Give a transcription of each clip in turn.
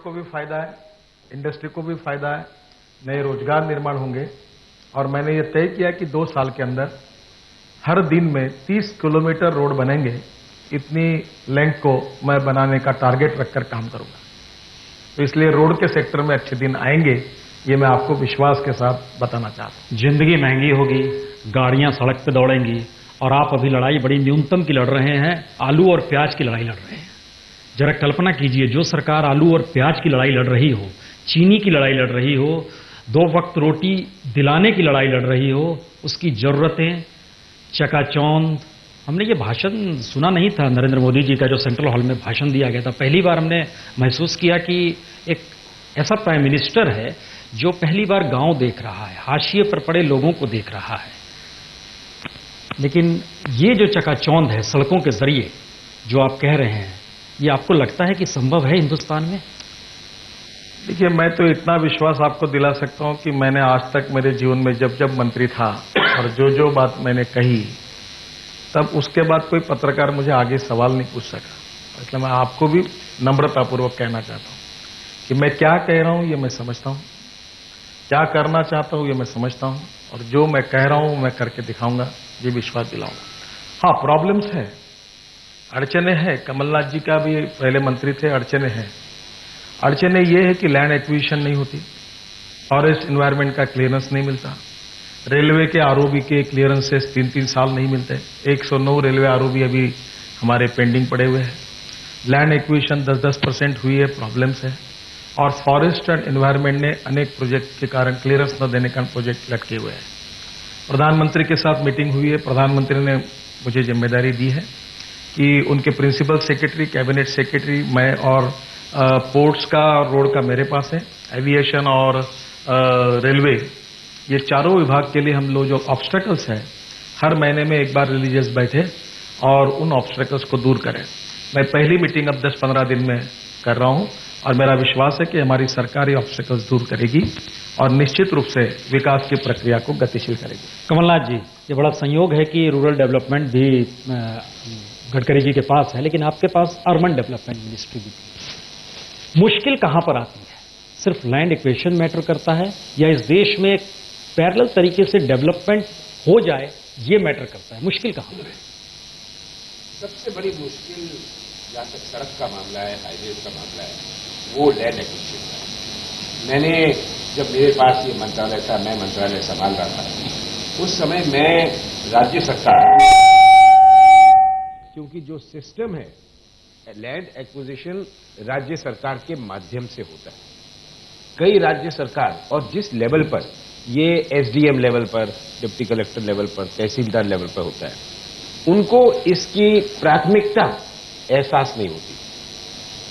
को भी फायदा है, इंडस्ट्री को भी फायदा है, नए रोजगार निर्माण होंगे। और मैंने ये तय किया कि 2 साल के अंदर हर दिन में 30 किलोमीटर रोड बनेंगे, इतनी लेंथ को मैं बनाने का टारगेट रखकर काम करूंगा। तो इसलिए रोड के सेक्टर में अच्छे दिन आएंगे, ये मैं आपको विश्वास के साथ बताना चाहता हूं। जिंदगी महंगी होगी, गाड़ियां सड़क पे दौड़ेंगी, और आप अभी लड़ाई बड़ी न्यूनतम की लड़ रहे हैं, आलू और प्याज की लड़ाई लड़ रहे हैं। जरा कल्पना कीजिए, जो सरकार आलू और प्याज की लड़ाई लड़ रही हो, चीनी की लड़ाई लड़ रही हो, 2 वक्त रोटी दिलाने की लड़ाई लड़ रही हो, उसकी जरूरतें चकाचौंध। हमने ये भाषण सुना नहीं था नरेंद्र मोदी जी का, जो सेंट्रल हॉल में भाषण दिया गया था। पहली बार हमने महसूस किया कि एक ऐसा प्राइम मिनिस्टर है जो पहली बार गांव देख रहा है, हाशिए पर पड़े लोगों को देख रहा है। लेकिन ये जो चकाचौंध है सड़कों के जरिए जो आप कह रहे हैं, ये आपको लगता है कि संभव है हिंदुस्तान में? देखिए, मैं तो इतना विश्वास आपको दिला सकता हूं कि मैंने आज तक मेरे जीवन में जब जब मंत्री था और जो बात मैंने कही, तब उसके बाद कोई पत्रकार मुझे आगे सवाल नहीं पूछ सका। इसलिए मैं आपको भी नम्रतापूर्वक कहना चाहता हूं कि मैं क्या कह रहा हूं ये मैं समझता हूं, क्या करना चाहता हूं ये मैं समझता हूं, और जो मैं कह रहा हूं मैं करके दिखाऊंगा, ये विश्वास दिलाऊंगा। हाँ, प्रॉब्लम्स है, अड़चने हैं। कमलनाथ जी का भी पहले मंत्री थे, अड़चने हैं। अड़चने ये है कि लैंड एक्विजिशन नहीं होती, फॉरेस्ट एनवायरनमेंट का क्लियरेंस नहीं मिलता, रेलवे के आरओबी के क्लियरेंसेस 3-3 साल नहीं मिलते, 109 रेलवे आरओबी अभी हमारे पेंडिंग पड़े हुए हैं। लैंड एक्विजिशन 10% हुई है, प्रॉब्लम्स है। और फॉरेस्ट एंड एनवायरनमेंट ने अनेक प्रोजेक्ट के कारण क्लियरेंस न देने का प्रोजेक्ट लटके हुए हैं। प्रधानमंत्री के साथ मीटिंग हुई है, प्रधानमंत्री ने मुझे जिम्मेदारी दी है कि उनके प्रिंसिपल सेक्रेटरी, कैबिनेट सेक्रेटरी, मैं और पोर्ट्स का और रोड का मेरे पास है, एविएशन और रेलवे, ये चारों विभाग के लिए हम लोग जो ऑब्स्टेकल्स हैं, हर महीने में एक बार रिलीजियस बैठे और उन ऑब्स्टेकल्स को दूर करें। मैं पहली मीटिंग अब 10-15 दिन में कर रहा हूं, और मेरा विश्वास है कि हमारी सरकार ये ऑब्स्टेकल्स दूर करेगी और निश्चित रूप से विकास की प्रक्रिया को गतिशील करेगी। कमलनाथ जी, ये बड़ा संयोग है कि रूरल डेवलपमेंट भी गडकरी जी के पास है, लेकिन आपके पास अर्बन डेवलपमेंट मिनिस्ट्री भी थी। मुश्किल कहां पर आती है? सिर्फ लैंड एक्विजिशन मैटर करता है, या इस देश में पैरेलल तरीके से डेवलपमेंट हो जाए ये मैटर करता है? मुश्किल कहां पर है? सबसे बड़ी मुश्किल जहां तक सड़क का मामला है, हाईवे का मामला है, वो लैंड एक्विजिशन का। मैंने जब मेरे पास ये मंत्रालय था, मैं मंत्रालय संभाल रहा था, उस समय मैं राज्य सरकार, क्योंकि जो सिस्टम है लैंड एक्विजिशन राज्य सरकार के माध्यम से होता है। कई राज्य सरकार, और जिस लेवल पर ये एसडीएम लेवल पर, डिप्टी कलेक्टर लेवल पर, तहसीलदार लेवल पर होता है, उनको इसकी प्राथमिकता एहसास नहीं होती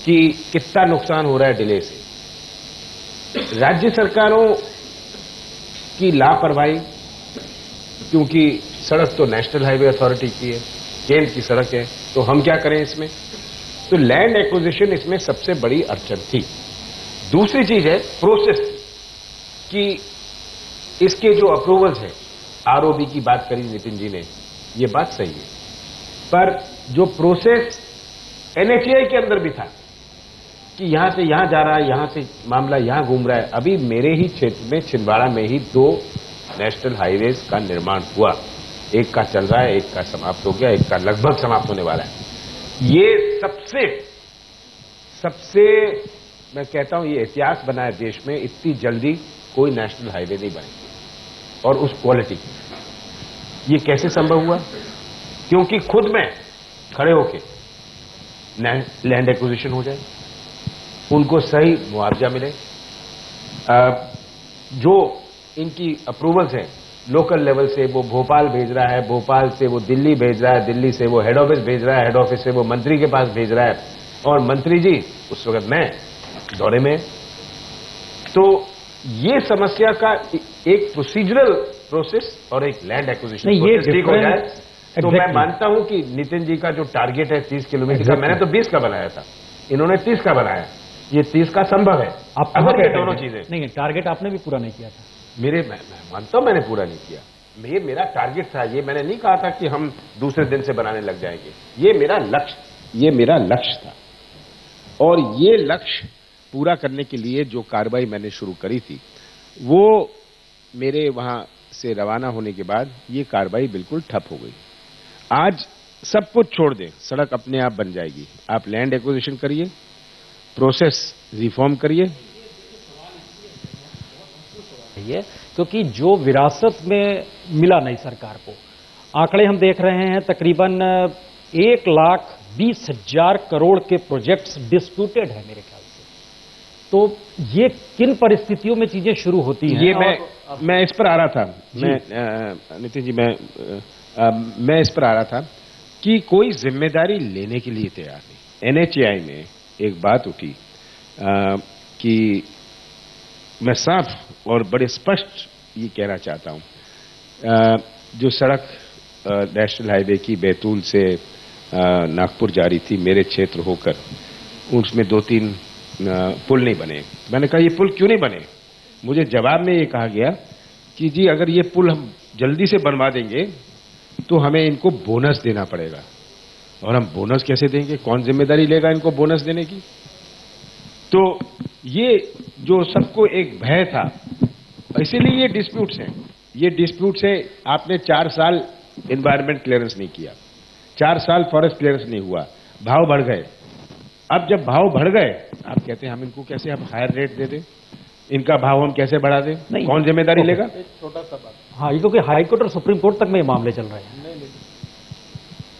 कि कितना नुकसान हो रहा है डिले से। राज्य सरकारों की लापरवाही, क्योंकि सड़क तो नेशनल हाईवे अथॉरिटी की है, केंद्र की सड़क है, तो हम क्या करें इसमें? तो लैंड एक्विजिशन इसमें सबसे बड़ी अड़चन थी। दूसरी चीज है प्रोसेस कि इसके जो अप्रूवल्स हैं, आरओबी की बात करी नितिन जी ने, ये बात सही है, पर जो प्रोसेस एनएचएआई के अंदर भी था कि यहां से यहां जा रहा है, यहां से मामला यहां घूम रहा है। अभी मेरे ही क्षेत्र में छिंदवाड़ा में ही 2 नेशनल हाईवेज का निर्माण हुआ, एक का चल रहा है, एक का समाप्त हो गया, एक का लगभग समाप्त होने वाला है। ये सबसे मैं कहता हूं ये इतिहास बना है देश में, इतनी जल्दी कोई नेशनल हाईवे नहीं बनेगी और उस क्वालिटी की। ये कैसे संभव हुआ? क्योंकि खुद में खड़े होके लैंड एक्विजिशन हो जाए, उनको सही मुआवजा मिले, जो इनकी अप्रूवल्स हैं लोकल लेवल से, वो भोपाल भेज रहा है, भोपाल से वो दिल्ली भेज रहा है, दिल्ली से वो हेड ऑफिस भेज रहा है, हेड ऑफिस से वो मंत्री के पास भेज रहा है, और मंत्री जी उस वक्त मैं दौरे में। तो ये समस्या का एक प्रोसीजरल प्रोसेस और एक लैंड एक्विजिशन प्रोसेस ठीक हो जाए, तो मैं मानता हूं कि नितिन जी का जो टारगेट है 30 किलोमीटर का, मैंने तो 20 का बनाया था, इन्होंने 30 का बनाया, ये 30 का संभव है। आप अगर ये दोनों चीजें नहीं, टारगेट आपने भी पूरा नहीं किया था। मैं मानता हूं मैंने पूरा नहीं किया, ये मेरा टारगेट था। ये मैंने नहीं कहा था कि हम दूसरे दिन से बनाने लग जाएंगे, ये मेरा लक्ष्य था। और ये लक्ष्य पूरा करने के लिए जो कार्रवाई मैंने शुरू करी थी, वो मेरे वहां से रवाना होने के बाद ये कार्रवाई बिल्कुल ठप हो गई। आज सब कुछ छोड़ दें, सड़क अपने आप बन जाएगी। आप लैंड एक्विजिशन करिए, प्रोसेस रिफॉर्म करिए। क्योंकि जो विरासत में मिला नई सरकार को, आंकड़े हम देख रहे हैं तकरीबन 1,20,000 करोड़ के प्रोजेक्ट्स डिस्प्यूटेड है मेरे ख्याल से। तो ये किन परिस्थितियों में चीजें शुरू होती हैं? ये मैं इस पर आ रहा था, नितिन जी, मैं इस पर आ रहा था कि कोई जिम्मेदारी लेने के लिए तैयार नहीं। एनएचएआई में एक बात उठी कि मैं साफ और बड़े स्पष्ट ये कहना चाहता हूं, जो सड़क नेशनल हाईवे की बैतूल से नागपुर जा रही थी मेरे क्षेत्र होकर, उसमें 2-3 पुल नहीं बने। मैंने कहा ये पुल क्यों नहीं बने? मुझे जवाब में ये कहा गया कि जी अगर ये पुल हम जल्दी से बनवा देंगे तो हमें इनको बोनस देना पड़ेगा। और हम बोनस कैसे देंगे? कौन जिम्मेदारी लेगा इनको बोनस देने की? तो ये जो सबको एक भय था, इसीलिए ये डिस्प्यूट्स हैं। ये डिस्प्यूट्स है, आपने 4 साल एनवायरमेंट क्लियरेंस नहीं किया, 4 साल फॉरेस्ट क्लियरेंस नहीं हुआ, भाव बढ़ गए। अब जब भाव बढ़ गए, आप कहते हैं हम इनको कैसे हम हायर रेट दे दें, इनका भाव हम कैसे बढ़ा दें? नहीं, कौन जिम्मेदारी लेगा? एक छोटा सा बात, हाँ, ये क्योंकि हाईकोर्ट और सुप्रीम कोर्ट तक में ये मामले चल रहे हैं। नहीं,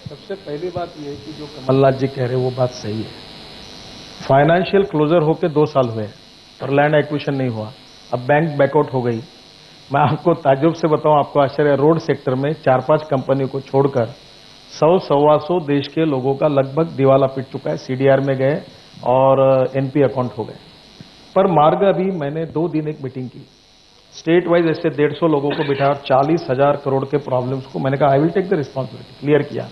सबसे पहली बात यह है कि जो कमलनाथ जी कह रहे हैं वो बात सही है। फाइनेंशियल क्लोजर होके 2 साल हुए और लैंड एक्विजिशन नहीं हुआ। अब बैंक बैकआउट हो गई। मैं आपको ताज्जुब से बताऊं, आपको आश्चर्य, रोड सेक्टर में 4-5 कंपनियों को छोड़कर 100-125 देश के लोगों का लगभग दिवाला पिट चुका है। सीडीआर में गए और एनपी अकाउंट हो गए। पर मार्ग अभी मैंने 2 दिन एक मीटिंग की, स्टेट वाइज ऐसे 150 लोगों को बिठा और 40,000 करोड़ के प्रॉब्लम्स को मैंने कहा I will take the responsibility, clear किया।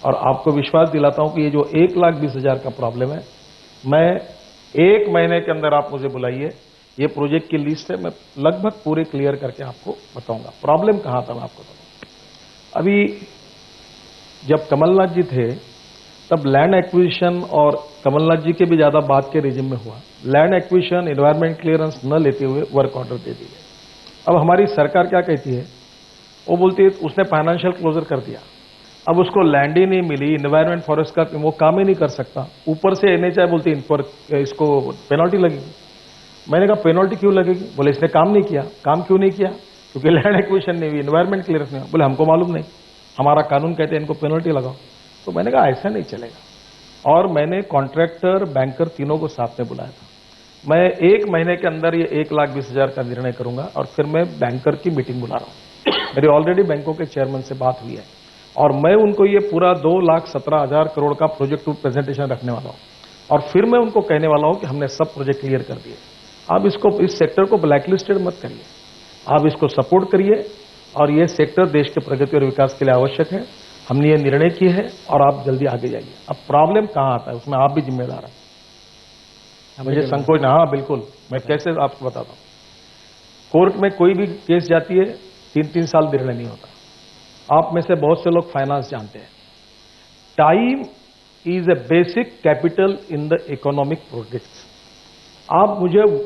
और आपको विश्वास दिलाता हूं कि ये जो 1,20,000 का प्रॉब्लम है, मैं 1 महीने के अंदर आप मुझे बुलाइए, ये प्रोजेक्ट की लिस्ट है, मैं लगभग पूरे क्लियर करके आपको बताऊंगा प्रॉब्लम कहां था। मैं आपको बताऊंगा। अभी जब कमलनाथ जी थे तब लैंड एक्विजिशन, और कमलनाथ जी के भी ज्यादा बात के रिजिम में हुआ, लैंड एक्विजिशन एनवायरमेंट क्लियरेंस न लेते हुए वर्क ऑर्डर दे दिए। अब हमारी सरकार क्या कहती है, वो बोलती है उसने फाइनेंशियल क्लोजर कर दिया, अब उसको लैंड ही नहीं मिली, एनवायरमेंट फॉरेस्ट का वो काम ही नहीं कर सकता, ऊपर से एनएचआई बोलती है इन पर इसको पेनल्टी लगेगी। मैंने कहा पेनल्टी क्यों लगेगी? बोले इसने काम नहीं किया। काम क्यों नहीं किया? क्योंकि लैंड एक्विजिशन नहीं हुई, एनवायरमेंट क्लियरेंस नहीं हुआ। बोले हमको मालूम नहीं, हमारा कानून कहते हैं इनको पेनल्टी लगाओ। तो मैंने कहा ऐसा नहीं चलेगा। और मैंने कॉन्ट्रैक्टर, बैंकर तीनों को साथ में बुलाया था। मैं 1 महीने के अंदर ये 1,20,000 का निर्णय करूंगा और फिर मैं बैंकर की मीटिंग बुला रहा हूं। मेरी ऑलरेडी बैंकों के चेयरमैन से बात हुई है और मैं उनको ये पूरा 2,17,000 करोड़ का प्रोजेक्ट प्रेजेंटेशन रखने वाला हूं। और फिर मैं उनको कहने वाला हूं कि हमने सब प्रोजेक्ट क्लियर कर दिए। आप इसको, इस सेक्टर को ब्लैकलिस्टेड मत करिए, आप इसको सपोर्ट करिए। और ये सेक्टर देश के प्रगति और विकास के लिए आवश्यक है। हमने ये निर्णय किए हैं और आप जल्दी आगे जाइए। अब प्रॉब्लम कहां आता है उसमें आप भी जिम्मेदार हैं, मुझे संकोच ना। हाँ बिल्कुल, मैं कैसे आपको बताता हूं। कोर्ट में कोई भी केस जाती है 3-3 साल निर्णय नहीं होता। आप में से बहुत से लोग फाइनेंस जानते हैं। Time is a basic capital in the economic projects.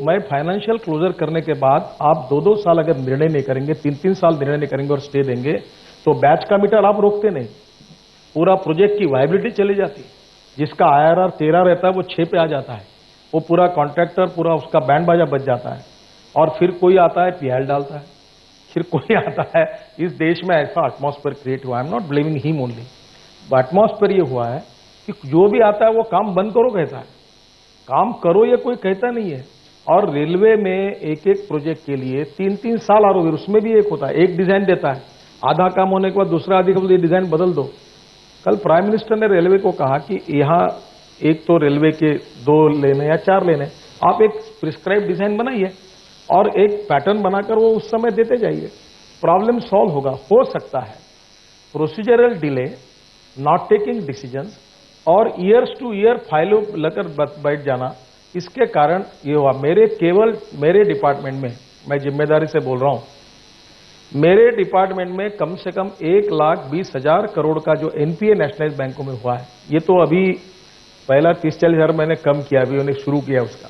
मैं फाइनेंशियल क्लोजर करने के बाद आप 2-2 साल अगर निर्णय नहीं करेंगे, 3-3 साल निर्णय नहीं करेंगे और स्टे देंगे, तो बैच का मीटर आप रोकते नहीं, पूरा प्रोजेक्ट की वायबिलिटी चली जाती है। जिसका IRR 13 रहता है वो 6 पे आ जाता है। वो पूरा कॉन्ट्रैक्टर, पूरा उसका बैंड बाजा बच जाता है। और फिर कोई आता है PL डालता है, फिर कोई आता है। इस देश में ऐसा एटमॉस्फेयर क्रिएट हुआ है, I am not blaming him only, atmosphere ये हुआ है कि जो भी आता है वो काम बंद करो कहता है, काम करो ये कोई कहता नहीं है। और रेलवे में एक प्रोजेक्ट के लिए 3-3 साल और उसमें भी एक होता है, एक डिजाइन देता है, आधा काम होने के बाद दूसरा आदि को डिजाइन बदल दो। कल प्राइम मिनिस्टर ने रेलवे को कहा कि यहां एक तो रेलवे के 2 लेने या 4 लेने, आप एक प्रिस्क्राइब डिजाइन बनाइए और एक पैटर्न बनाकर वो उस समय देते जाइए, प्रॉब्लम सॉल्व होगा। हो सकता है procedural delay, not taking decisions और ईयर्स टू ईयर फाइलों लेकर बैठ जाना, इसके कारण ये हुआ। मेरे डिपार्टमेंट में, मैं जिम्मेदारी से बोल रहा हूं, मेरे डिपार्टमेंट में कम से कम 1,20,000 करोड़ का जो एनपीए नेशनलाइज बैंकों में हुआ है, ये तो अभी पहला 30-40 हजार मैंने कम किया, अभी उन्हें शुरू किया उसका।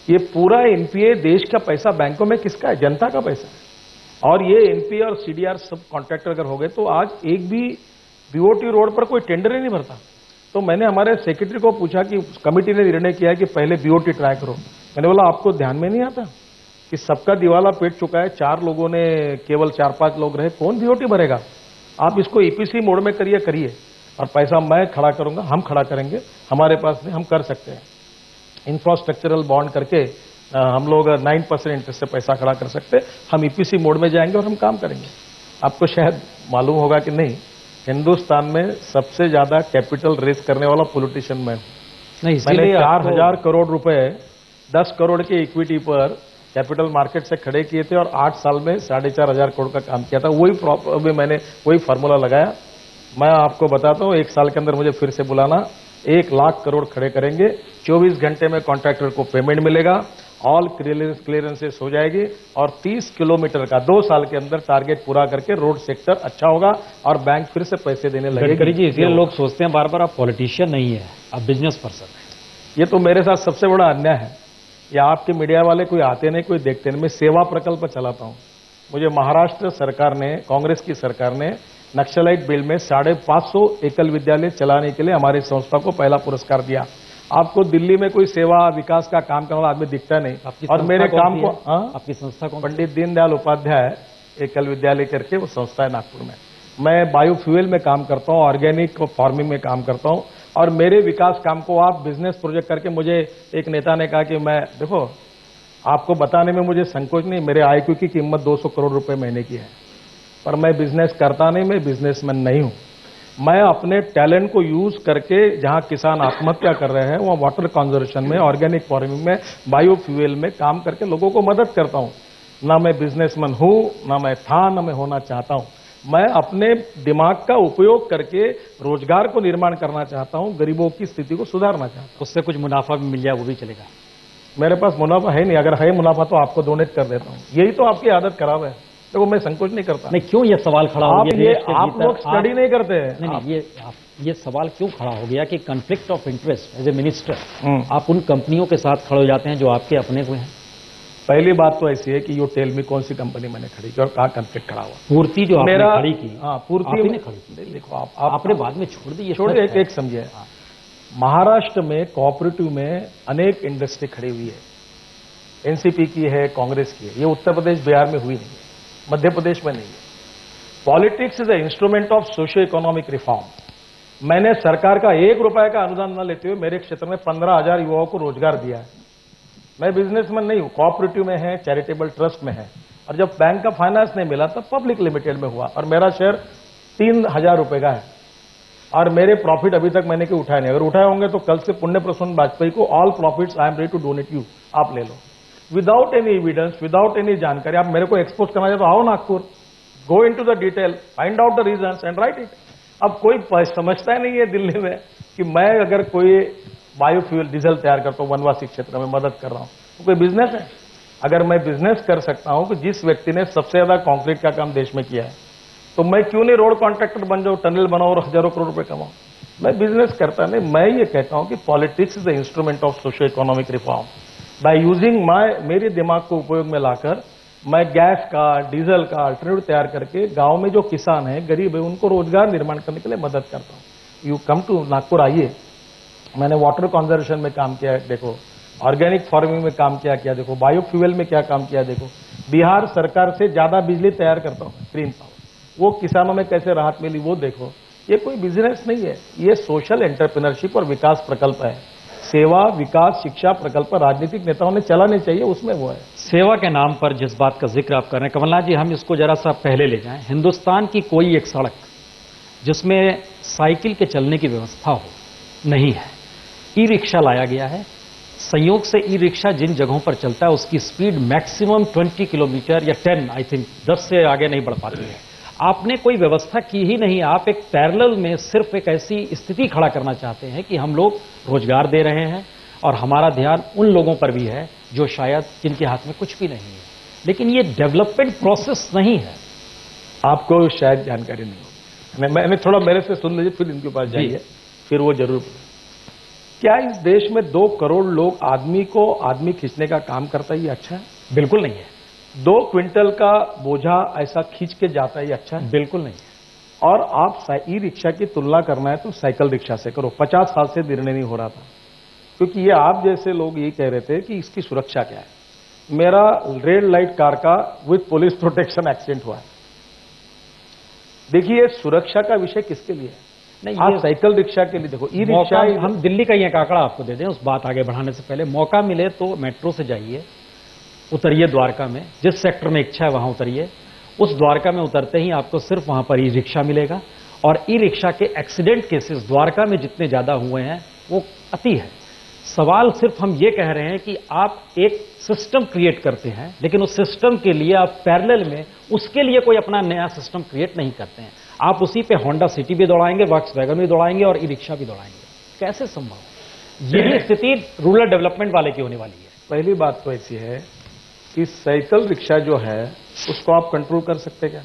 ये पूरा एनपीए देश का पैसा बैंकों में किसका है? जनता का पैसा है। और ये एनपीए और सीडीआर सब कॉन्ट्रैक्टर अगर हो गए तो आज एक भी बीओटी रोड पर कोई टेंडर ही नहीं भरता। तो मैंने हमारे सेक्रेटरी को पूछा कि कमेटी ने निर्णय किया कि पहले बीओटी ट्राई करो। मैंने बोला आपको ध्यान में नहीं आता कि सबका दिवाला पेट चुका है, 4 लोगों ने केवल 4-5 लोग रहे, कौन बीओटी भरेगा? आप इसको ईपीसी मोड में करिए और पैसा मैं खड़ा करूंगा, हम खड़ा करेंगे, हमारे पास नहीं, हम कर सकते हैं। इंफ्रास्ट्रक्चरल बॉन्ड करके हम लोग 9% इंटरेस्ट से पैसा खड़ा कर सकते हैं। हम ईपीसी मोड में जाएंगे और हम काम करेंगे। आपको शायद मालूम होगा कि नहीं, हिंदुस्तान में सबसे ज्यादा कैपिटल रेज करने वाला पॉलिटिशियन मैं हूं। मैंने 4,000 करोड़ रुपए 10 करोड़ के इक्विटी पर कैपिटल मार्केट से खड़े किए थे और 8 साल में 4,500 करोड़ का काम किया था। वही मैंने वही फार्मूला लगाया। मैं आपको बताता हूं, 1 साल के अंदर मुझे फिर से बुलाना, 1 लाख करोड़ खड़े करेंगे। 24 घंटे में कॉन्ट्रैक्टर को पेमेंट मिलेगा, ऑल क्लियरेंसेस हो जाएगी और 30 किलोमीटर का 2 साल के अंदर टारगेट पूरा करके रोड सेक्टर अच्छा होगा और बैंक फिर से पैसे देने लगेगी। गडकरी जी, इसलिए लोग सोचते हैं बार बार आप पॉलिटिशियन नहीं है, आप बिजनेस पर्सन है। ये तो मेरे साथ सबसे बड़ा अन्याय है। या आपके मीडिया वाले कोई आते नहीं, कोई देखते नहीं। मैं सेवा प्रकल्प चलाता हूं। मुझे महाराष्ट्र सरकार ने, कांग्रेस की सरकार ने नक्सलाइट बिल में 550 एकल विद्यालय चलाने के लिए हमारी संस्था को पहला पुरस्कार दिया। आपको दिल्ली में कोई सेवा विकास का काम करने वाला आदमी दिखता नहीं। और मेरे काम को आपकी संस्था को पंडित दीनदयाल उपाध्याय एकल विद्यालय करके वो संस्था है नागपुर में। मैं बायोफ्यूल में काम करता हूं, ऑर्गेनिक फार्मिंग में काम करता हूं और मेरे विकास काम को आप बिजनेस प्रोजेक्ट करके, मुझे एक नेता ने कहा कि मैं, देखो आपको बताने में मुझे संकोच नहीं, मेरे आईक्यू की कीमत 200 करोड़ रुपए महीने की है, पर मैं बिजनेस करता नहीं, मैं बिजनेसमैन नहीं हूं। मैं अपने टैलेंट को यूज करके जहां किसान आत्महत्या कर रहे हैं वहां वाटर कंजर्वेशन में, ऑर्गेनिक फार्मिंग में, बायोफ्यूल में काम करके लोगों को मदद करता हूं। ना मैं बिजनेसमैन हूं, ना मैं था, ना मैं होना चाहता हूं। मैं अपने दिमाग का उपयोग करके रोजगार को निर्माण करना चाहता हूं, गरीबों की स्थिति को सुधारना चाहता हूं। उससे कुछ मुनाफा भी मिल जाए वो भी चलेगा। मेरे पास मुनाफा है नहीं, अगर है मुनाफा तो आपको डोनेट कर देता हूं। यही तो आपकी आदत खराब है। देखो मैं संकोच नहीं करता। नहीं, क्यों ये सवाल खड़ा हो गया? आप लोग स्टडी नहीं करते हैं। नहीं, ये सवाल क्यों खड़ा हो गया कि conflict of interest as a minister आप उन कंपनियों के साथ खड़े हो जाते हैं जो आपके अपने हुए हैं? पहली बात तो ऐसी है कि यू टेल मी कौन सी कंपनी मैंने खड़ी की और कहाँ कॉन्फ्लिक्ट खड़ा हुआ। पूर्ति जो आपने खड़ी की, पूर्ति ने खड़ी की। देखो आपने बाद में छोड़ दी। छोड़िए, एक समझिए। महाराष्ट्र में कोऑपरेटिव में अनेक इंडस्ट्री खड़ी हुई है। एनसीपी की है, कांग्रेस की है। ये उत्तर प्रदेश बिहार में हुई नहीं है, मध्य प्रदेश में नहीं है। Politics is a instrument of socio economic reform. मैंने सरकार का 1 रुपए का अनुदान न लेते हुए मेरे क्षेत्र में 15,000 युवाओं को रोजगार दिया है। मैं बिजनेसमैन नहीं हूं, कोऑपरेटिव में है, चैरिटेबल ट्रस्ट में है। और जब बैंक का फाइनेंस नहीं मिला तब पब्लिक लिमिटेड में हुआ और मेरा शेयर 3,000 रुपए का है और मेरे प्रॉफिट अभी तक मैंने कोई उठाए नहीं। अगर उठाए होंगे तो कल से पुण्य प्रसून वाजपेयी को all profits I am ready to donate you, आप ले लो, without any evidence, without any जानकारी। आप मेरे को एक्सपोज करना चाहते तो आओ Nagpur, go into the detail, find out the reasons and write it. अब कोई समझता ही नहीं है दिल्ली में कि मैं अगर कोई बायोफ्यूल डीजल तैयार करता हूं, वनवासी क्षेत्र में मदद कर रहा हूं, तो कोई बिजनेस है? अगर मैं बिजनेस कर सकता हूं कि जिस व्यक्ति ने सबसे ज्यादा कंक्रीट का काम देश में किया है, तो मैं क्यों नहीं रोड कॉन्ट्रैक्टर बन जाऊं, टनल बनाऊं और हजारों करोड़ रुपए कमाऊं? मैं बिजनेस करता नहीं। मैं ये कहता हूं कि politics is the instrument of socio economic reform. By using मेरे दिमाग को उपयोग में लाकर मैं गैस का, डीजल का अल्टरनेटिव तैयार करके गांव में जो किसान है, गरीब है, उनको रोजगार निर्माण करने के लिए मदद करता हूं। यू कम टू नागपुर, आइए। मैंने वाटर कंजर्वेशन में काम किया है, देखो, ऑर्गेनिक फार्मिंग में काम किया देखो, बायोफ्यूल में क्या काम किया देखो। बिहार सरकार से ज्यादा बिजली तैयार करता हूं, ग्रीन पावर। वो किसानों में कैसे राहत मिली वो देखो। ये कोई बिजनेस नहीं है, ये सोशल एंटरप्रेन्योरशिप और विकास प्रकल्प है। सेवा, विकास, शिक्षा प्रकल्प राजनीतिक नेताओं ने चलाने चाहिए, उसमें वो है। सेवा के नाम पर जिस बात का जिक्र आप कर रहे हैं कमलनाथ जी, हम इसको जरा सा पहले ले जाएं। हिंदुस्तान की कोई एक सड़क जिसमें साइकिल के चलने की व्यवस्था हो नहीं है। ई रिक्शा लाया गया है। संयोग से ई रिक्शा जिन जगहों पर चलता है उसकी स्पीड मैक्सिमम 20 किलोमीटर या 10, आई थिंक 10 से आगे नहीं बढ़ पाती है। आपने कोई व्यवस्था की ही नहीं। आप एक पैरेलल में सिर्फ एक ऐसी स्थिति खड़ा करना चाहते हैं कि हम लोग रोजगार दे रहे हैं और हमारा ध्यान उन लोगों पर भी है जो शायद जिनके हाथ में कुछ भी नहीं है। लेकिन ये डेवलपमेंट प्रोसेस नहीं है। आपको शायद जानकारी नहीं हो। मैंने थोड़ा मेरे से सुन लीजिए, फिर इनके पास जाइए, फिर वो जरूर। क्या इस देश में 2 करोड़ लोग आदमी को आदमी खींचने का काम करता है, ये अच्छा है? बिल्कुल नहीं है। 2 क्विंटल का बोझा ऐसा खींच के जाता है, ये अच्छा है? बिल्कुल नहीं है। और आप ई रिक्शा की तुलना करना है तो साइकिल रिक्शा से करो। 50 साल से निर्णय नहीं हो रहा था, क्योंकि ये आप जैसे लोग ये कह रहे थे कि इसकी सुरक्षा क्या है। मेरा रेड लाइट कार का विद पुलिस प्रोटेक्शन एक्सीडेंट हुआ है। देखिए, सुरक्षा का विषय किसके लिए है? नहीं, आप साइकिल रिक्शा के लिए देखो, ई रिक्शा। हम दिल्ली का ही एक आंकड़ा आपको दे दें, उस बात आगे बढ़ाने से पहले मौका मिले तो मेट्रो से जाइए, उतरिए द्वारका में, जिस सेक्टर में इच्छा है वहां उतरिए। उस द्वारका में उतरते ही आपको सिर्फ वहां पर ई रिक्शा मिलेगा, और ई रिक्शा के एक्सीडेंट केसेस द्वारका में जितने ज्यादा हुए हैं वो अति है। सवाल सिर्फ हम ये कह रहे हैं कि आप एक सिस्टम क्रिएट करते हैं, लेकिन उस सिस्टम के लिए आप पैरेलल में उसके लिए कोई अपना नया सिस्टम क्रिएट नहीं करते हैं। आप उसी पे होंडा सिटी भी दौड़ाएंगे, वॉक्सवैगन भी दौड़ाएंगे और ई रिक्शा भी दौड़ाएंगे। कैसे संभव? यही स्थिति रूरल डेवलपमेंट वाले की होने वाली है। पहली बात तो ऐसी है कि साइकिल रिक्शा जो है उसको आप कंट्रोल कर सकते क्या?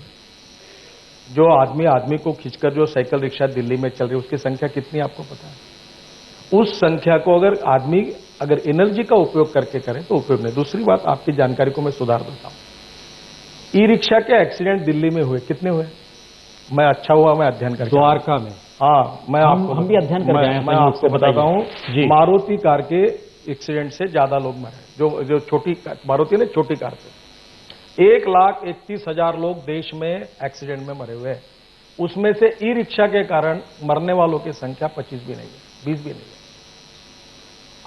जो आदमी को खींचकर जो साइकिल रिक्शा दिल्ली में चल रही है उसकी संख्या कितनी आपको पता है? उस संख्या को अगर एनर्जी का उपयोग करके करें तो उपयोग नहीं। दूसरी बात, आपकी जानकारी को मैं सुधार देता हूं। ई रिक्शा के एक्सीडेंट दिल्ली में हुए, कितने हुए? मैं अच्छा हुआ मैं अध्ययन करके द्वारका में। हाँ, मैं आपको हम भी अध्ययन करके आए हैं। मैं आपको बताता हूं, मारुति कार के एक्सीडेंट से ज्यादा लोग मरे। जो छोटी मारुति ने छोटी कार से 1,31,000 लोग देश में एक्सीडेंट में मरे हुए हैं। उसमें से ई रिक्शा के कारण मरने वालों की संख्या 25 भी नहीं है, 20 भी नहीं है।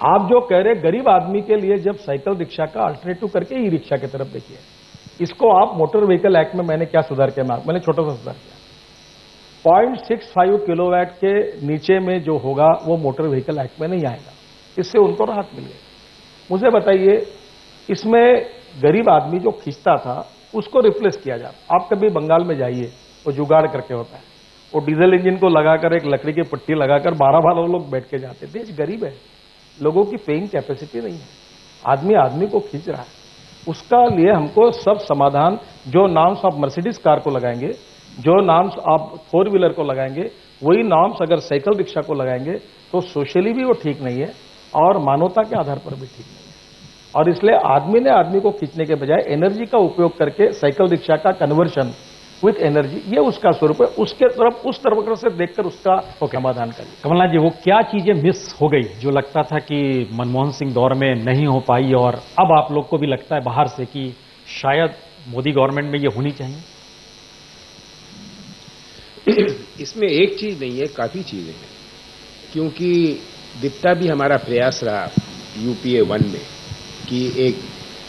आप जो कह रहे गरीब आदमी के लिए जब साइकिल रिक्शा का अल्टरनेटिव करके ई रिक्शा की तरफ देखिए। इसको आप मोटर व्हीकल एक्ट में मैंने क्या सुधार किया? मैंने छोटा सा सुधार किया। 0.65 किलोवाट के नीचे में जो होगा वो मोटर व्हीकल एक्ट में नहीं आएगा। इससे उनको राहत मिल गई। मुझे बताइए, इसमें गरीब आदमी जो खींचता था उसको रिप्लेस किया जाता। आप कभी बंगाल में जाइए, वो जुगाड़ करके होता है, वो डीजल इंजन को लगाकर एक लकड़ी की पट्टी लगाकर 12 लोग बैठ के जाते। देश गरीब है, लोगों की पेइंग कैपेसिटी नहीं है, आदमी को खींच रहा है। उसका लिए हमको सब समाधान, जो नाम्स आप मर्सिडीज कार को लगाएंगे, जो नाम्स आप 4 व्हीलर को लगाएंगे, वही नाम्स अगर साइकिल रिक्शा को लगाएंगे तो सोशली भी वो ठीक नहीं है और मानवता के आधार पर भी ठीक नहीं है। और इसलिए आदमी को खींचने के बजाय एनर्जी का उपयोग करके साइकिल रिक्शा का कन्वर्शन विथ एनर्जी, ये उसका स्वरूप है। उसके तरफ उस तरफ से देखकर उसका समाधान करिए। कमलनाथ जी, वो क्या चीजें मिस हो गई जो लगता था कि मनमोहन सिंह दौर में नहीं हो पाई और अब आप लोग को भी लगता है बाहर से कि शायद मोदी गवर्नमेंट में ये होनी चाहिए? इसमें एक चीज नहीं है, काफी चीजें हैं। क्योंकि जितना भी हमारा प्रयास रहा यूपीए 1 में कि एक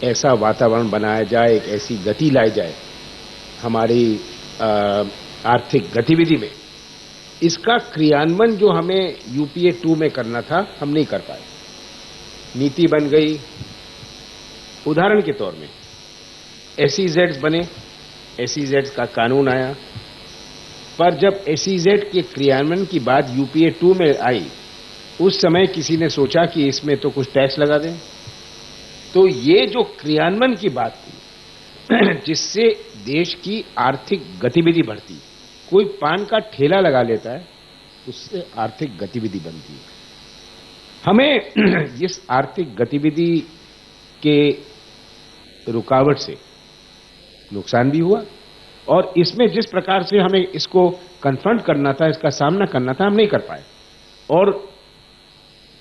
ऐसा वातावरण बनाया जाए, एक ऐसी गति लाई जाए हमारी आर्थिक गतिविधि में, इसका क्रियान्वयन जो हमें यूपीए 2 में करना था हम नहीं कर पाए। नीति बन गई, उदाहरण के तौर में एसईजेड्स बने, एसईजेड्स का कानून आया, पर जब एसईजेड के क्रियान्वयन की बात यूपीए 2 में आई, उस समय किसी ने सोचा कि इसमें तो कुछ टैक्स लगा दें। तो ये जो क्रियान्वयन की बात थी जिससे देश की आर्थिक गतिविधि बढ़ती, कोई पान का ठेला लगा लेता है, उससे आर्थिक गतिविधि बनती है। हमें इस आर्थिक गतिविधि के रुकावट से नुकसान भी हुआ और इसमें जिस प्रकार से हमें इसको कन्फ्रंट करना था, इसका सामना करना था, हम नहीं कर पाए। और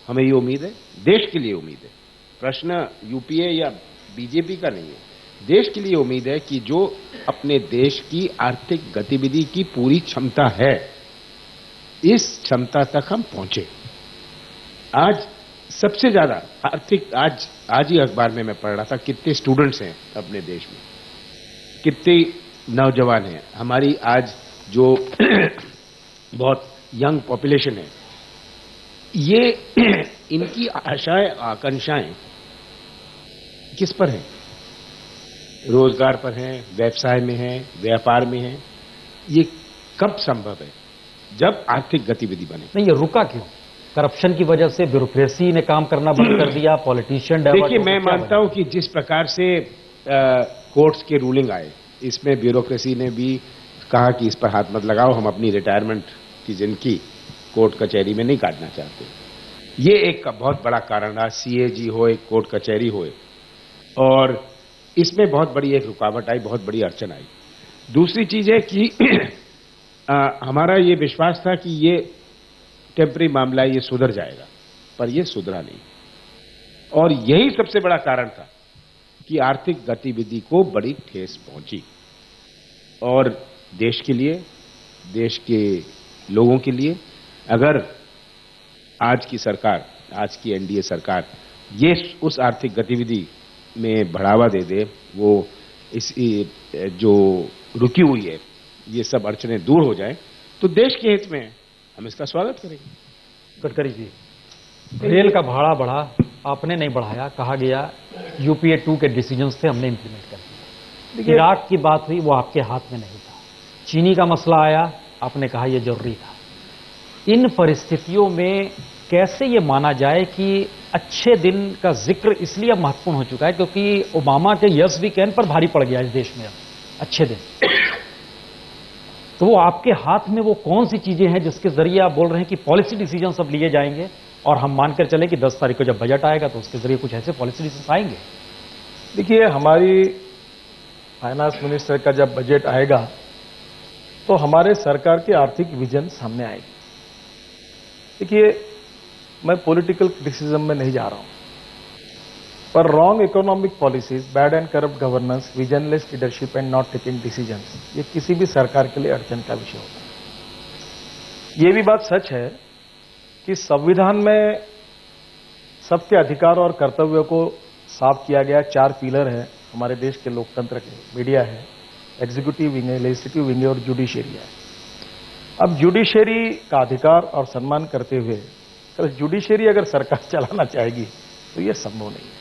हमें ये उम्मीद है, देश के लिए उम्मीद है, प्रश्न यूपीए या बीजेपी का नहीं है, देश के लिए उम्मीद है कि जो अपने देश की आर्थिक गतिविधि की पूरी क्षमता है, इस क्षमता तक हम पहुंचे। आज सबसे ज्यादा आर्थिक, आज ही अखबार में मैं पढ़ रहा था कितने स्टूडेंट्स हैं अपने देश में, कितने नौजवान हैं। हमारी आज जो बहुत यंग पॉपुलेशन है, ये इनकी आशाएं आकांक्षाएं किस पर हैं? रोजगार पर हैं, व्यवसाय में हैं, व्यापार में हैं। ये कब संभव है? जब आर्थिक गतिविधि बने। नहीं, ये रुका क्यों? करप्शन की वजह से, ब्यूरोक्रेसी ने काम करना बंद कर दिया, पॉलिटिशियन। देखिए, मैं मानता हूं कि जिस प्रकार से कोर्ट्स के रूलिंग आए, इसमें ब्यूरोक्रेसी ने भी कहा कि इस पर हाथ मत लगाओ, हम अपनी रिटायरमेंट की जिंदगी कोर्ट कचहरी में नहीं काटना चाहते। ये एक का बहुत बड़ा कारण रहा। सीएजी हो, एक कोर्ट कचहरी हो, और इसमें बहुत बड़ी एक रुकावट आई, बहुत बड़ी अड़चन आई। दूसरी चीज है कि हमारा ये विश्वास था कि ये टेम्पररी मामला, ये सुधर जाएगा, पर ये सुधरा नहीं। और यही सबसे बड़ा कारण था कि आर्थिक गतिविधि को बड़ी ठेस पहुंची। और देश के लिए, देश के लोगों के लिए, अगर आज की सरकार, आज की एनडीए सरकार ये उस आर्थिक गतिविधि में बढ़ावा दे दे, वो इस जो रुकी हुई है ये सब अड़चनें दूर हो जाएं, तो देश के हित में हम इसका स्वागत करेंगे। गडकरी जी, रेल का भाड़ा बढ़ा, आपने नहीं बढ़ाया, कहा गया यूपीए 2 के डिसीजंस थे, हमने इंप्लीमेंट कर दिया। इराक की बात हुई, वो आपके हाथ में नहीं था। चीनी का मसला आया, आपने कहा यह जरूरी था। इन परिस्थितियों में कैसे ये माना जाए कि अच्छे दिन का जिक्र इसलिए महत्वपूर्ण हो चुका है क्योंकि ओबामा के यस वीकेंड पर भारी पड़ गया इस देश में अब अच्छे दिन। तो वो आपके हाथ में वो कौन सी चीजें हैं जिसके जरिए आप बोल रहे हैं कि पॉलिसी डिसीजन सब लिए जाएंगे, और हम मानकर चले कि 10 तारीख को जब बजट आएगा तो उसके जरिए कुछ ऐसे पॉलिसी डिसीजन आएंगे? देखिए, हमारी फाइनेंस मिनिस्टर का जब बजट आएगा तो हमारे सरकार की आर्थिक विजन सामने आएगी। देखिए, मैं पॉलिटिकल क्रिटिसिज्म में नहीं जा रहा हूं, पर wrong economic policies, bad and corrupt governance, visionless leadership and not taking decisions, ये किसी भी सरकार के लिए अड़चन का विषय होता है। ये भी बात सच है कि संविधान में सबके अधिकार और कर्तव्यों को साफ किया गया। 4 पिलर है हमारे देश के लोकतंत्र के, मीडिया है, एग्जीक्यूटिव विंग है, लेजिस्लेटिव विंग है और जुडिशियरी है। अब जुडिशियरी का अधिकार और सम्मान करते हुए जुडिशियरी अगर सरकार चलाना चाहेगी तो ये संभव नहीं है।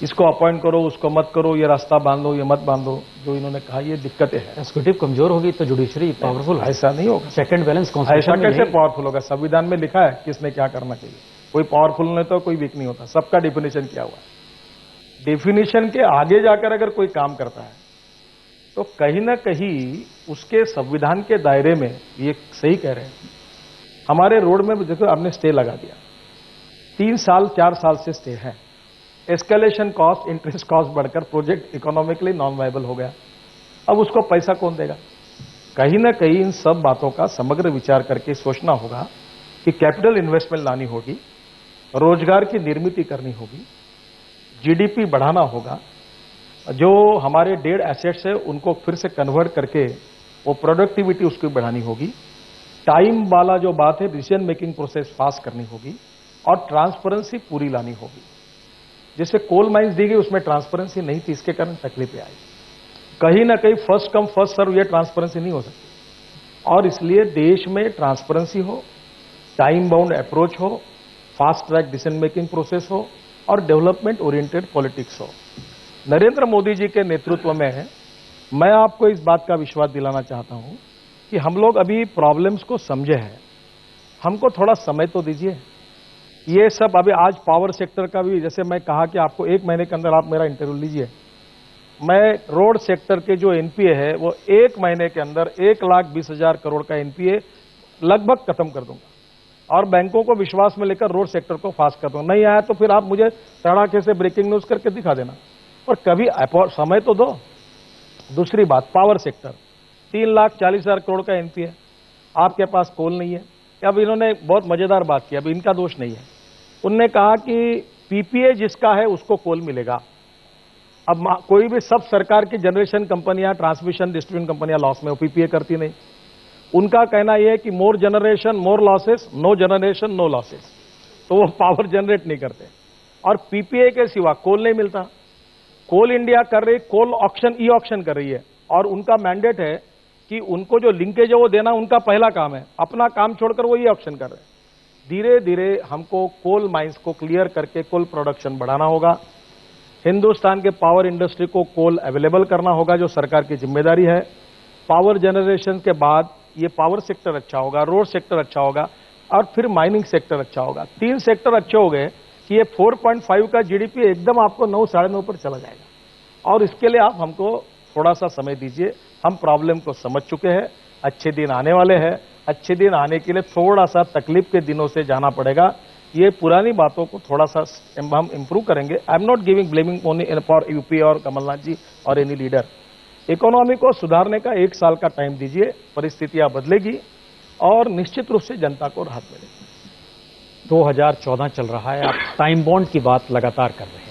इसको अपॉइंट करो, उसको मत करो, ये रास्ता बांधो, ये मत बांधो, जो इन्होंने कहा, ये दिक्कतें हैं। एग्जीक्यूटिव कमजोर होगी तो जुडिशियरी पावरफुल, ऐसा नहीं होगा। सेकंड बैलेंस ऐसा कैसे पावरफुल होगा? संविधान में लिखा है किसने क्या करना चाहिए। कोई पावरफुल नहीं तो कोई वीक नहीं होता, सबका डेफिनेशन किया हुआ है। डेफिनेशन के आगे जाकर अगर कोई काम करता है तो कहीं ना कहीं उसके संविधान के दायरे में, ये सही कह रहे हैं, हमारे रोड में देखो आपने स्टे लगा दिया, 3 साल 4 साल से स्टे है। एस्केलेशन कॉस्ट, इंटरेस्ट कॉस्ट बढ़कर प्रोजेक्ट इकोनॉमिकली नॉन वायबल हो गया। अब उसको पैसा कौन देगा? कहीं ना कहीं इन सब बातों का समग्र विचार करके सोचना होगा कि कैपिटल इन्वेस्टमेंट लानी होगी, रोजगार की निर्मित करनी होगी, जीडीपी बढ़ाना होगा, जो हमारे डेड एसेट्स है उनको फिर से कन्वर्ट करके वो प्रोडक्टिविटी उसकी बढ़ानी होगी, टाइम वाला जो बात है डिसीजन मेकिंग प्रोसेस फास्ट करनी होगी, और ट्रांसपेरेंसी पूरी लानी होगी। जैसे कोल माइंस दी गई उसमें ट्रांसपेरेंसी नहीं थी, इसके कारण तकलीफें आई। कहीं ना कहीं फर्स्ट कम फर्स्ट सर्व ये ट्रांसपेरेंसी नहीं हो सकती, और इसलिए देश में ट्रांसपेरेंसी हो, टाइम बाउंड अप्रोच हो, fast track decision making process हो, और डेवलपमेंट ओरिएंटेड पॉलिटिक्स हो। नरेंद्र मोदी जी के नेतृत्व में मैं आपको इस बात का विश्वास दिलाना चाहता हूं कि हम लोग अभी प्रॉब्लम्स को समझे हैं, हमको थोड़ा समय तो दीजिए। ये सब अभी आज पावर सेक्टर का भी, जैसे मैं कहा कि आपको 1 महीने के अंदर आप मेरा इंटरव्यू लीजिए, मैं रोड सेक्टर के जो एनपीए है वो 1 महीने के अंदर 1,20,000 करोड़ का एनपीए लगभग खत्म कर दूंगा, और बैंकों को विश्वास में लेकर रोड सेक्टर को फास्ट कर दूंगा। नहीं आया तो फिर आप मुझे तड़ाके से ब्रेकिंग न्यूज करके दिखा देना, और कभी समय तो दो। दूसरी बात, पावर सेक्टर 3,40,000 करोड़ का एनपीए, आपके पास कोल नहीं है। अब इन्होंने बहुत मजेदार बात की, अब इनका दोष नहीं है, उनने कहा कि पीपीए जिसका है उसको कोल मिलेगा। अब कोई भी, सब सरकार की जनरेशन कंपनियां, ट्रांसमिशन डिस्ट्रीब्यूशन कंपनियां लॉस में, वो पीपीए करती नहीं। उनका कहना यह है कि more generation more losses, no generation no losses, तो वो पावर जनरेट नहीं करते। और पीपीए के सिवा कोल नहीं मिलता। कोल इंडिया कर रही, कोल ऑक्शन, ई ऑक्शन कर रही है, और उनका मैंडेट है कि उनको जो लिंकेज है वो देना उनका पहला काम है, अपना काम छोड़कर वो ई ऑक्शन कर रहे हैं। धीरे धीरे हमको कोल माइंस को क्लियर करके कोल प्रोडक्शन बढ़ाना होगा, हिंदुस्तान के पावर इंडस्ट्री को कोल अवेलेबल करना होगा, जो सरकार की जिम्मेदारी है। पावर जनरेशन के बाद ये पावर सेक्टर अच्छा होगा, रोड सेक्टर अच्छा होगा, और फिर माइनिंग सेक्टर अच्छा होगा। 3 सेक्टर अच्छे हो गए कि ये 4.5 का जीडीपी एकदम आपको 9, 9.5 पर चला जाएगा। और इसके लिए आप हमको थोड़ा सा समय दीजिए, हम प्रॉब्लम को समझ चुके हैं, अच्छे दिन आने वाले हैं। अच्छे दिन आने के लिए थोड़ा सा तकलीफ के दिनों से जाना पड़ेगा, ये पुरानी बातों को थोड़ा सा हम इंप्रूव करेंगे। I am not giving blaming only for UP और कमलनाथ जी और एनी लीडर। इकोनॉमी को सुधारने का 1 साल का टाइम दीजिए, परिस्थितियां बदलेगी और निश्चित रूप से जनता को राहत मिलेगी। 2014 चल रहा है, आप टाइम बॉन्ड की बात लगातार कर रहे हैं।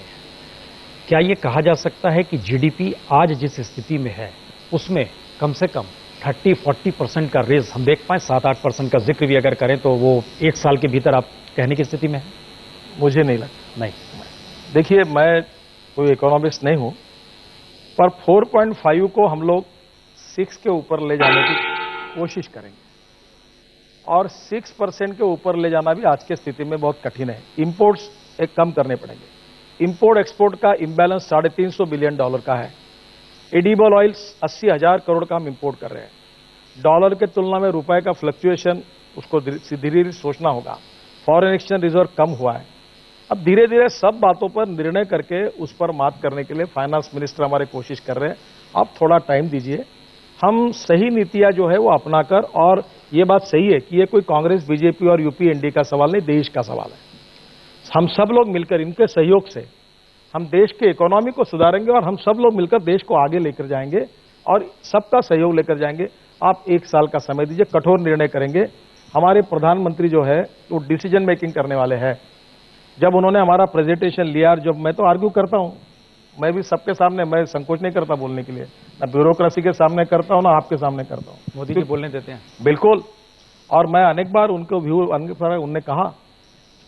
क्या ये कहा जा सकता है कि जीडीपी आज जिस स्थिति में है उसमें कम से कम 30-40% का रेज हम देख पाए? 7-8% का जिक्र भी अगर करें तो वो 1 साल के भीतर आप कहने की स्थिति में है? मुझे नहीं लगता। नहीं। देखिए, मैं कोई इकोनॉमिस्ट नहीं हूं, पर 4.5 को हम लोग 6 के ऊपर ले जाने की कोशिश करेंगे और 6% के ऊपर ले जाना भी आज की स्थिति में बहुत कठिन है। इंपोर्ट्स एक कम करने पड़ेंगे। इंपोर्ट एक्सपोर्ट का इंबैलेंस $350 बिलियन का है। एडिबल ऑयल्स 80,000 करोड़ का हम इंपोर्ट कर रहे हैं। डॉलर के तुलना में रुपए का फ्लक्चुएशन उसको धीरे धीरे सोचना होगा। फॉरेन एक्सचेंज रिजर्व कम हुआ है। अब धीरे धीरे सब बातों पर निर्णय करके उस पर मात करने के लिए फाइनेंस मिनिस्टर हमारे कोशिश कर रहे हैं। आप थोड़ा टाइम दीजिए, हम सही नीतियां जो है वो अपनाकर, और ये बात सही है कि ये कोई कांग्रेस बीजेपी और यूपी एनडीए का सवाल नहीं, देश का सवाल है। हम सब लोग मिलकर इनके सहयोग से हम देश के इकोनॉमी को सुधारेंगे और हम सब लोग मिलकर देश को आगे लेकर जाएंगे और सबका सहयोग लेकर जाएंगे। आप 1 साल का समय दीजिए, कठोर निर्णय करेंगे। हमारे प्रधानमंत्री जो है वो डिसीजन मेकिंग करने वाले हैं। जब उन्होंने हमारा प्रेजेंटेशन लिया, जब मैं तो आर्ग्यू करता हूं, मैं भी सबके सामने, मैं संकोच नहीं करता बोलने के लिए, ना ब्यूरोक्रेसी के सामने करता हूं ना आपके सामने करता हूं। मोदी जी बोलने देते हैं? बिल्कुल। और मैं अनेक बार उनको व्यू, उन्होंने कहा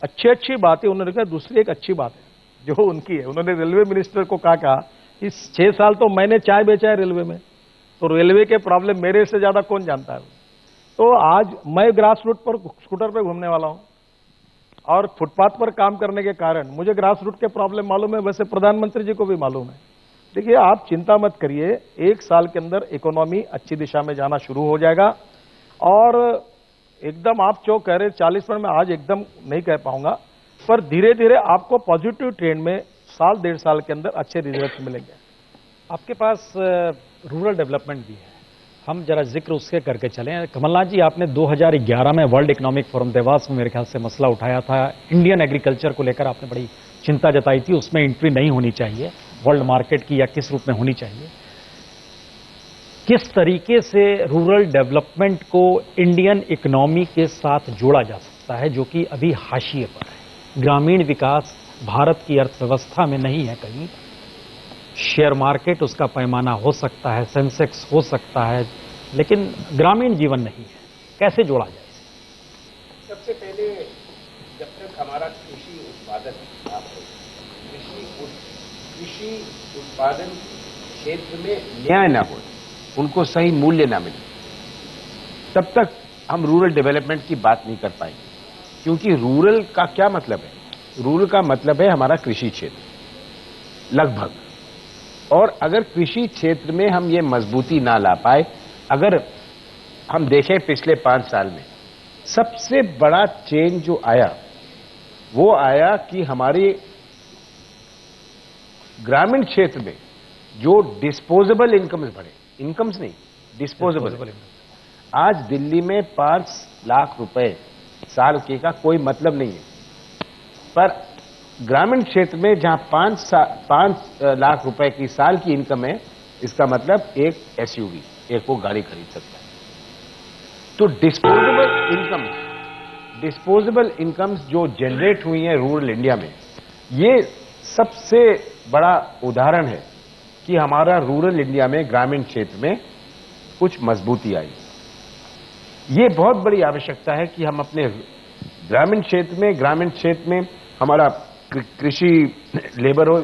अच्छी बातें, उन्होंने कहा दूसरी एक अच्छी बात है जो उनकी है। उन्होंने रेलवे मिनिस्टर को कहा कि 6 साल तो मैंने चाय बेचा है रेलवे में, तो रेलवे के प्रॉब्लम मेरे से ज्यादा कौन जानता है। तो आज मैं ग्रास रूट पर स्कूटर पे घूमने वाला हूं और फुटपाथ पर काम करने के कारण मुझे ग्रास रूट के प्रॉब्लम मालूम है, वैसे प्रधानमंत्री जी को भी मालूम है। देखिए, आप चिंता मत करिए, 1 साल के अंदर इकोनॉमी अच्छी दिशा में जाना शुरू हो जाएगा। और एकदम आप जो कह रहे 40% में आज एकदम नहीं कह पाऊंगा, पर धीरे धीरे आपको पॉजिटिव ट्रेंड में 1-1.5 साल के अंदर अच्छे रिजल्ट मिलेंगे। आपके पास रूरल डेवलपमेंट भी है, हम जरा जिक्र उसके करके चलें। कमलनाथ जी, आपने 2011 में वर्ल्ड इकोनॉमिक फोरम देवास में मेरे ख्याल से मसला उठाया था। इंडियन एग्रीकल्चर को लेकर आपने बड़ी चिंता जताई थी, उसमें एंट्री नहीं होनी चाहिए वर्ल्ड मार्केट की, या किस रूप में होनी चाहिए। किस तरीके से रूरल डेवलपमेंट को इंडियन इकोनॉमी के साथ जोड़ा जा सकता है, जो कि अभी हाशिए पर है? ग्रामीण विकास भारत की अर्थव्यवस्था में नहीं है कहीं। शेयर मार्केट उसका पैमाना हो सकता है, सेंसेक्स हो सकता है, लेकिन ग्रामीण जीवन नहीं है। कैसे जोड़ा जाए? सबसे पहले, जब तक हमारा कृषि उत्पादन कृषि उत्पादन क्षेत्र में न्याय ना हो, उनको सही मूल्य ना मिले, तब तक हम रूरल डेवलपमेंट की बात नहीं कर पाएंगे। क्योंकि रूरल का क्या मतलब है? रूरल का मतलब है हमारा कृषि क्षेत्र लगभग। और अगर कृषि क्षेत्र में हम ये मजबूती ना ला पाए, अगर हम देखें पिछले 5 साल में सबसे बड़ा चेंज जो आया वो आया कि हमारे ग्रामीण क्षेत्र में जो डिस्पोजेबल इनकम्स बढ़े, इनकम्स नहीं, डिस्पोजेबल। आज दिल्ली में 5 लाख रुपए साल के का कोई मतलब नहीं है, पर ग्रामीण क्षेत्र में जहां 5 लाख रुपए की साल की इनकम है, इसका मतलब एक एसयूवी, एक वो गाड़ी खरीद सकता है। तो डिस्पोजेबल इनकम्स जो जनरेट हुई है रूरल इंडिया में, ये सबसे बड़ा उदाहरण है कि हमारा रूरल इंडिया में, ग्रामीण क्षेत्र में कुछ मजबूती आई। ये बहुत बड़ी आवश्यकता है कि हम अपने ग्रामीण क्षेत्र में हमारा कृषि लेबर हो,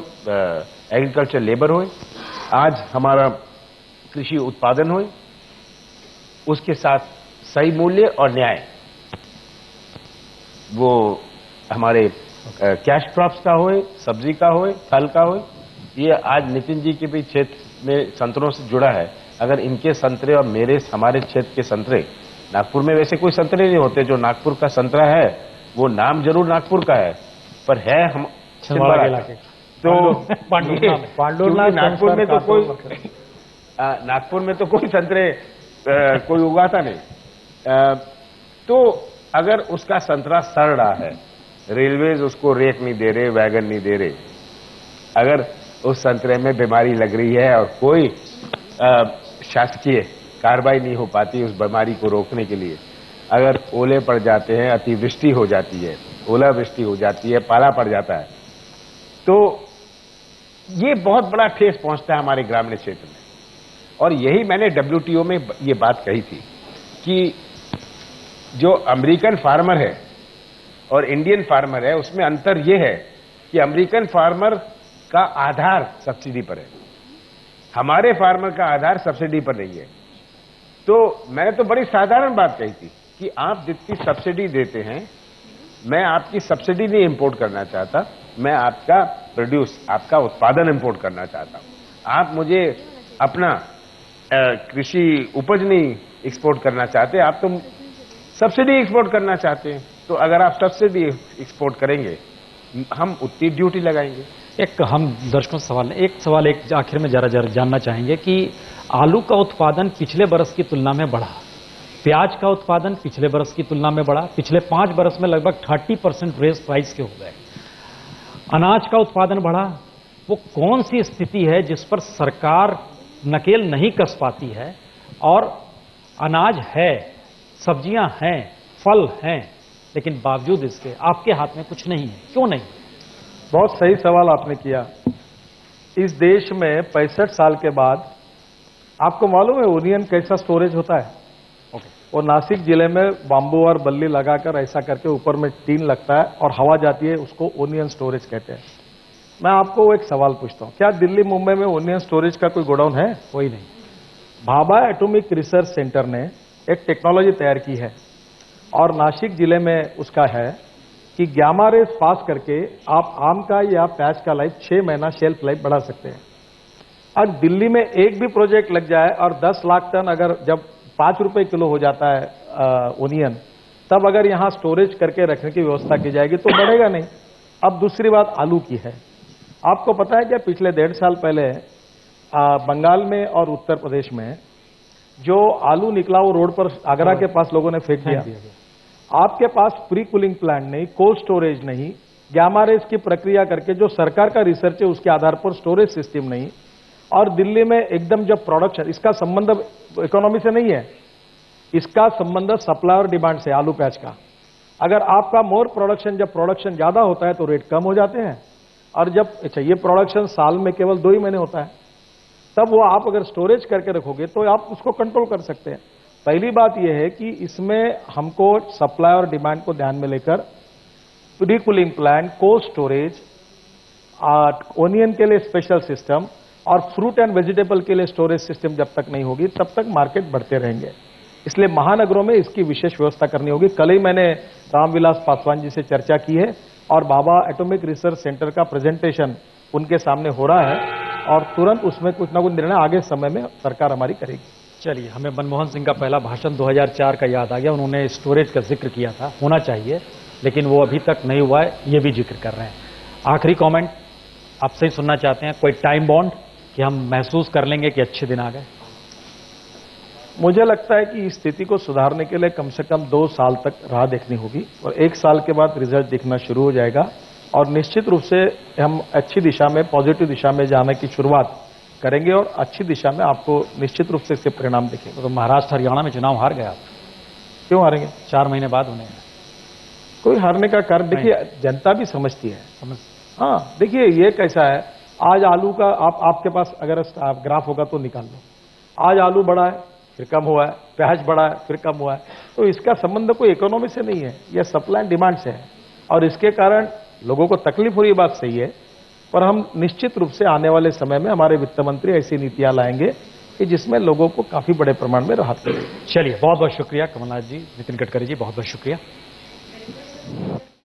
एग्रीकल्चर लेबर हो, आज हमारा कृषि उत्पादन हो, उसके साथ सही मूल्य और न्याय, वो हमारे कैश क्रॉप्स का हो, सब्जी का हो, फल का हो। ये आज नितिन जी के भी क्षेत्र में संतरों से जुड़ा है। अगर इनके संतरे और हमारे क्षेत्र के संतरे, नागपुर में वैसे कोई संतरे नहीं होते, जो नागपुर का संतरा है वो नाम जरूर नागपुर का है, पर है हम छिंदवाड़ा के। तो नागपुर में तो कोई संतरे कोई उगाता नहीं। तो अगर उसका संतरा सड़ रहा है रेलवेज उसको रेक नहीं दे रहे, वैगन नहीं दे रहे। अगर उस संतरे में बीमारी लग रही है और कोई शासकीय कार्रवाई नहीं हो पाती उस बीमारी को रोकने के लिए, अगर ओले पड़ जाते हैं, अतिवृष्टि हो जाती है, ओलावृष्टि हो जाती है, पाला पड़ जाता है, तो ये बहुत बड़ा ठेस पहुंचता है हमारे ग्रामीण क्षेत्र में। और यही मैंने WTO में ये बात कही थी कि जो अमेरिकन फार्मर है और इंडियन फार्मर है उसमें अंतर यह है कि अमेरिकन फार्मर का आधार सब्सिडी पर है, हमारे फार्मर का आधार सब्सिडी पर नहीं है। तो मैंने तो बड़ी साधारण बात कही थी कि आप जितनी सब्सिडी देते हैं, मैं आपकी सब्सिडी नहीं इंपोर्ट करना चाहता, मैं आपका प्रोड्यूस, आपका उत्पादन इंपोर्ट करना चाहता हूं। आप मुझे अपना कृषि उपज नहीं एक्सपोर्ट करना चाहते, आप तो सब्सिडी एक्सपोर्ट करना चाहते हैं। तो अगर आप सब्सिडी एक्सपोर्ट करेंगे, हम उतनी ड्यूटी लगाएंगे। एक हम दर्शकों से सवाल एक आखिर में जरा जानना चाहेंगे कि आलू का उत्पादन पिछले बरस की तुलना में बढ़ा, प्याज का उत्पादन पिछले बरस की तुलना में बढ़ा, पिछले 5 बरस में लगभग 30% रेस प्राइस के हो गए, अनाज का उत्पादन बढ़ा। वो कौन सी स्थिति है जिस पर सरकार नकेल नहीं कस पाती है? और अनाज है, सब्जियां हैं, फल हैं, लेकिन बावजूद इसके आपके हाथ में कुछ नहीं है, क्यों नहीं? बहुत सही सवाल आपने किया। इस देश में 65 साल के बाद आपको मालूम है ओनियन कैसा स्टोरेज होता है? और नासिक जिले में बांबू और बल्ली लगाकर ऐसा करके ऊपर में टीन लगता है और हवा जाती है, उसको ओनियन स्टोरेज कहते हैं। मैं आपको एक सवाल पूछता हूं, क्या दिल्ली मुंबई में ओनियन स्टोरेज का कोई गोडाउन है? कोई नहीं। भाभा एटॉमिक रिसर्च सेंटर ने एक टेक्नोलॉजी तैयार की है और नासिक जिले में उसका है कि गामा रेस पास करके आप आम का या प्याज का लाइफ 6 महीना शेल्फ लाइफ बढ़ा सकते हैं। और दिल्ली में एक भी प्रोजेक्ट लग जाए और 10 लाख टन अगर जब 5 रुपए किलो हो जाता है ओनियन, तब अगर यहां स्टोरेज करके रखने की व्यवस्था की जाएगी तो बढ़ेगा नहीं। अब दूसरी बात आलू की है। आपको पता है क्या पिछले 1.5 साल पहले बंगाल में और उत्तर प्रदेश में जो आलू निकला वो रोड पर आगरा के पास लोगों ने फेंक दिया। आपके पास प्री कूलिंग प्लांट नहीं, कोल्ड स्टोरेज नहीं, गामा रेस की प्रक्रिया करके जो सरकार का रिसर्च है उसके आधार पर स्टोरेज सिस्टम नहीं। और दिल्ली में एकदम जब प्रोडक्शन, इसका संबंध इकोनॉमी से नहीं है, इसका संबंध सप्लाई और डिमांड से, आलू प्याज का। अगर आपका मोर प्रोडक्शन, जब प्रोडक्शन ज्यादा होता है तो रेट कम हो जाते हैं, और जब चाहिए प्रोडक्शन साल में केवल 2 ही महीने होता है, तब वो आप अगर स्टोरेज करके रखोगे तो आप उसको कंट्रोल कर सकते हैं। पहली बात यह है कि इसमें हमको सप्लाई और डिमांड को ध्यान में लेकर pre cooling plant, cold storage, onion के लिए स्पेशल सिस्टम और फ्रूट एंड वेजिटेबल के लिए स्टोरेज सिस्टम जब तक नहीं होगी तब तक मार्केट बढ़ते रहेंगे। इसलिए महानगरों में इसकी विशेष व्यवस्था करनी होगी। कल ही मैंने रामविलास पासवान जी से चर्चा की है और भाभा एटॉमिक रिसर्च सेंटर का प्रेजेंटेशन उनके सामने हो रहा है और तुरंत उसमें कुछ ना कुछ निर्णय आगे समय में सरकार हमारी करेगी। चलिए, हमें मनमोहन सिंह का पहला भाषण 2004 का याद आ गया। उन्होंने स्टोरेज का जिक्र किया था, होना चाहिए, लेकिन वो अभी तक नहीं हुआ है, ये भी जिक्र कर रहे हैं। आखिरी कमेंट आपसे ही सुनना चाहते हैं, कोई टाइम बॉन्ड कि हम महसूस कर लेंगे कि अच्छे दिन आ गए? मुझे लगता है कि इस स्थिति को सुधारने के लिए कम से कम 2 साल तक राह देखनी होगी और 1 साल के बाद रिजल्ट दिखना शुरू हो जाएगा और निश्चित रूप से हम अच्छी दिशा में, पॉजिटिव दिशा में जाने की शुरुआत करेंगे और अच्छी दिशा में आपको निश्चित रूप से इसके परिणाम दिखेंगे। तो महाराष्ट्र हरियाणा में चुनाव हार गया, क्यों हारेंगे? 4 महीने बाद उन्हें कोई हारने का कारण, देखिए जनता भी समझती है। हाँ, देखिए ये कैसा है, आज आलू का आपके पास अगर ग्राफ होगा तो निकाल लो, आज आलू बढ़ा है फिर कम हुआ है, प्याज बढ़ा है फिर कम हुआ है, तो इसका संबंध कोई इकोनॉमी से नहीं है, यह सप्लाई एंड डिमांड से है और इसके कारण लोगों को तकलीफ हो रही, बात सही है। पर हम निश्चित रूप से आने वाले समय में हमारे वित्त मंत्री ऐसी नीतियां लाएंगे कि जिसमें लोगों को काफी बड़े प्रमाण में राहत मिलेगी। चलिए, बहुत बहुत शुक्रिया कमलनाथ जी, नितिन गडकरी जी, बहुत बहुत शुक्रिया।